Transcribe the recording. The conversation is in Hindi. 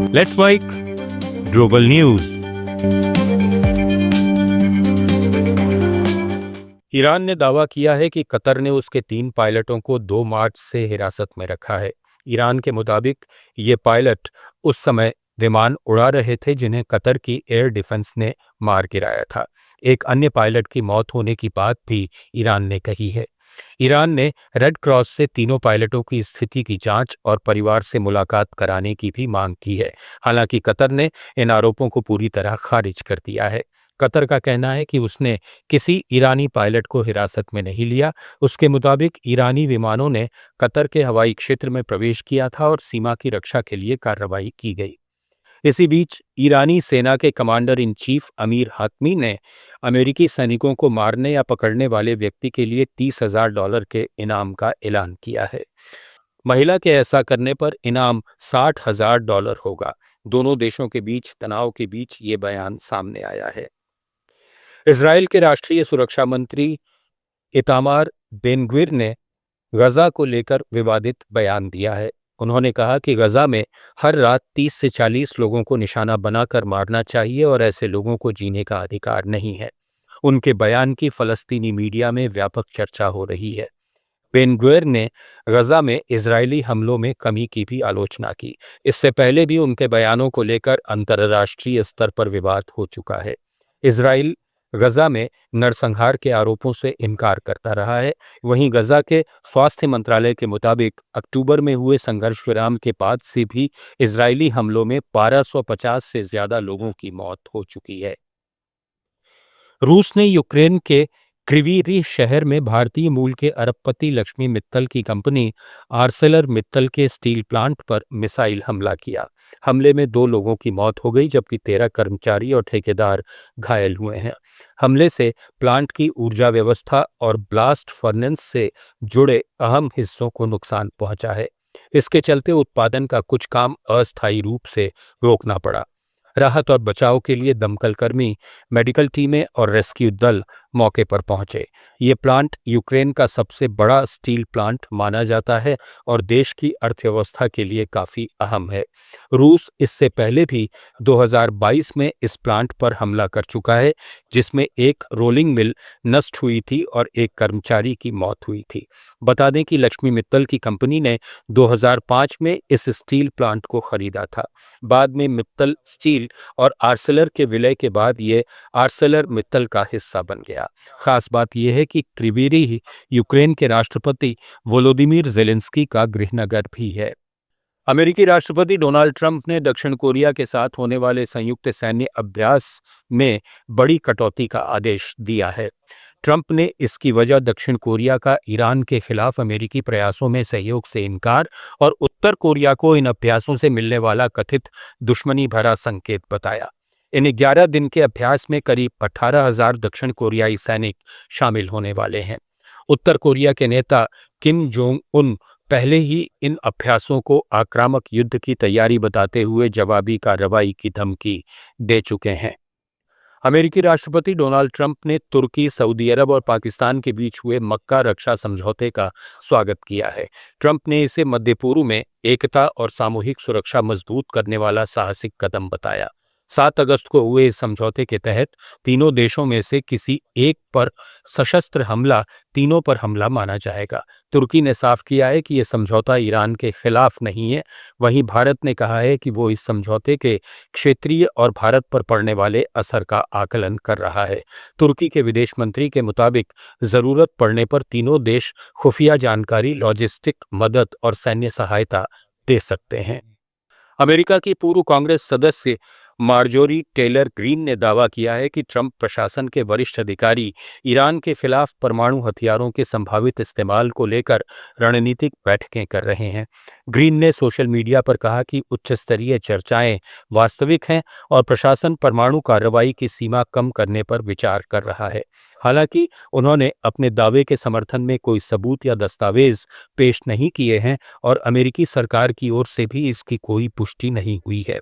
Let's break global news. Iran ने दावा किया है कि कतर ने उसके 3 पायलटों को 2 मार्च से हिरासत में रखा है। ईरान के मुताबिक ये पायलट उस समय विमान उड़ा रहे थे जिन्हें कतर की एयर डिफेंस ने मार गिराया था। एक अन्य पायलट की मौत होने की बात भी ईरान ने कही है। ईरान ने रेड क्रॉस से तीनों पायलटों की स्थिति की जांच और परिवार से मुलाकात कराने की भी मांग की है। हालांकि कतर ने इन आरोपों को पूरी तरह खारिज कर दिया है। कतर का कहना है कि उसने किसी ईरानी पायलट को हिरासत में नहीं लिया। उसके मुताबिक ईरानी विमानों ने कतर के हवाई क्षेत्र में प्रवेश किया था और सीमा की रक्षा के लिए कार्रवाई की गई। इसी बीच ईरानी सेना के कमांडर इन चीफ अमीर हातमी ने अमेरिकी सैनिकों को मारने या पकड़ने वाले व्यक्ति के लिए $30,000 के इनाम का ऐलान किया है। महिला के ऐसा करने पर इनाम $60,000 होगा। दोनों देशों के बीच तनाव के बीच ये बयान सामने आया है। इजरायल के राष्ट्रीय सुरक्षा मंत्री इतामार बेन-ग्विर ने गजा को लेकर विवादित बयान दिया है। उन्होंने कहा कि गजा में हर रात 30 से 40 लोगों को निशाना बनाकर मारना चाहिए और ऐसे लोगों को जीने का अधिकार नहीं है। उनके बयान की फलस्तीनी मीडिया में व्यापक चर्चा हो रही है। बेन-ग्विर ने गजा में इजरायली हमलों में कमी की भी आलोचना की। इससे पहले भी उनके बयानों को लेकर अंतर्राष्ट्रीय स्तर पर विवाद हो चुका है। इजराइल गजा में नरसंहार के आरोपों से इनकार करता रहा है। वहीं गजा के स्वास्थ्य मंत्रालय के मुताबिक अक्टूबर में हुए संघर्ष विराम के बाद से भी इजरायली हमलों में 1250 से ज्यादा लोगों की मौत हो चुकी है। रूस ने यूक्रेन के क्रिवीरी शहर में भारतीय मूल के अरबपति लक्ष्मी मित्तल की कंपनी आर्सेलर मित्तल के स्टील प्लांट पर मिसाइल हमला किया। हमले में 2 लोगों की मौत हो गई जबकि 13 कर्मचारी और ठेकेदार घायल हुए हैं। हमले से प्लांट की ऊर्जा व्यवस्था और ब्लास्ट फर्नेस से जुड़े अहम हिस्सों को नुकसान पहुंचा है। इसके चलते उत्पादन का कुछ काम अस्थायी रूप से रोकना पड़ा। राहत और बचाव के लिए दमकल कर्मी, मेडिकल टीमें और रेस्क्यू दल मौके पर पहुंचे। ये प्लांट यूक्रेन का सबसे बड़ा स्टील प्लांट माना जाता है और देश की अर्थव्यवस्था के लिए काफी अहम है। रूस इससे पहले भी 2022 में इस प्लांट पर हमला कर चुका है, जिसमें एक रोलिंग मिल नष्ट हुई थी और एक कर्मचारी की मौत हुई थी। बता दें कि लक्ष्मी मित्तल की कंपनी ने 2005 में इस स्टील प्लांट को खरीदा था। बाद में मित्तल स्टील और आर्सेलर के विलय के बाद ये आर्सेलर मित्तल का हिस्सा बन गया। खास बात यह है कि क्रिवीरी यूक्रेन के राष्ट्रपति वोलोदिमीर जेलेंस्की का गृहनगर भी है। अमेरिकी राष्ट्रपति डोनाल्ड ट्रंप ने दक्षिण कोरिया के साथ होने वाले संयुक्त सैन्य अभ्यास में बड़ी कटौती का आदेश दिया है। ट्रंप ने इसकी वजह दक्षिण कोरिया का ईरान के खिलाफ अमेरिकी प्रयासों में सहयोग से इनकार और उत्तर कोरिया को इन अभ्यासों से मिलने वाला कथित दुश्मनी भरा संकेत बताया। इन 11 दिन के अभ्यास में करीब 18,000 दक्षिण कोरियाई सैनिक शामिल होने वाले हैं। उत्तर कोरिया के नेता किम जोंग उन पहले ही इन अभ्यासों को आक्रामक युद्ध की तैयारी बताते हुए जवाबी कार्रवाई की धमकी दे चुके हैं। अमेरिकी राष्ट्रपति डोनाल्ड ट्रंप ने तुर्की, सऊदी अरब और पाकिस्तान के बीच हुए मक्का रक्षा समझौते का स्वागत किया है। ट्रंप ने इसे मध्य पूर्व में एकता और सामूहिक सुरक्षा मजबूत करने वाला साहसिक कदम बताया। 7 अगस्त को हुए इस समझौते के तहत तीनों देशों में से किसी एक पर सशस्त्र हमला तीनों पर हमला माना जाएगा। तुर्की ने साफ किया है कि यह समझौता ईरान के खिलाफ नहीं है। वहीं भारत ने कहा है कि वो इस समझौते के क्षेत्रीय और भारत पर पड़ने वाले असर का आकलन कर रहा है। तुर्की के विदेश मंत्री के मुताबिक जरूरत पड़ने पर तीनों देश खुफिया जानकारी, लॉजिस्टिक मदद और सैन्य सहायता दे सकते हैं। अमेरिका की पूर्व कांग्रेस सदस्य मार्जोरी टेलर ग्रीन ने दावा किया है कि ट्रंप प्रशासन के वरिष्ठ अधिकारी ईरान के खिलाफ परमाणु हथियारों के संभावित इस्तेमाल को लेकर रणनीतिक बैठकें कर रहे हैं। ग्रीन ने सोशल मीडिया पर कहा कि उच्च स्तरीय चर्चाएं वास्तविक हैं और प्रशासन परमाणु कार्रवाई की सीमा कम करने पर विचार कर रहा है। हालांकि उन्होंने अपने दावे के समर्थन में कोई सबूत या दस्तावेज पेश नहीं किए हैं और अमेरिकी सरकार की ओर से भी इसकी कोई पुष्टि नहीं हुई है।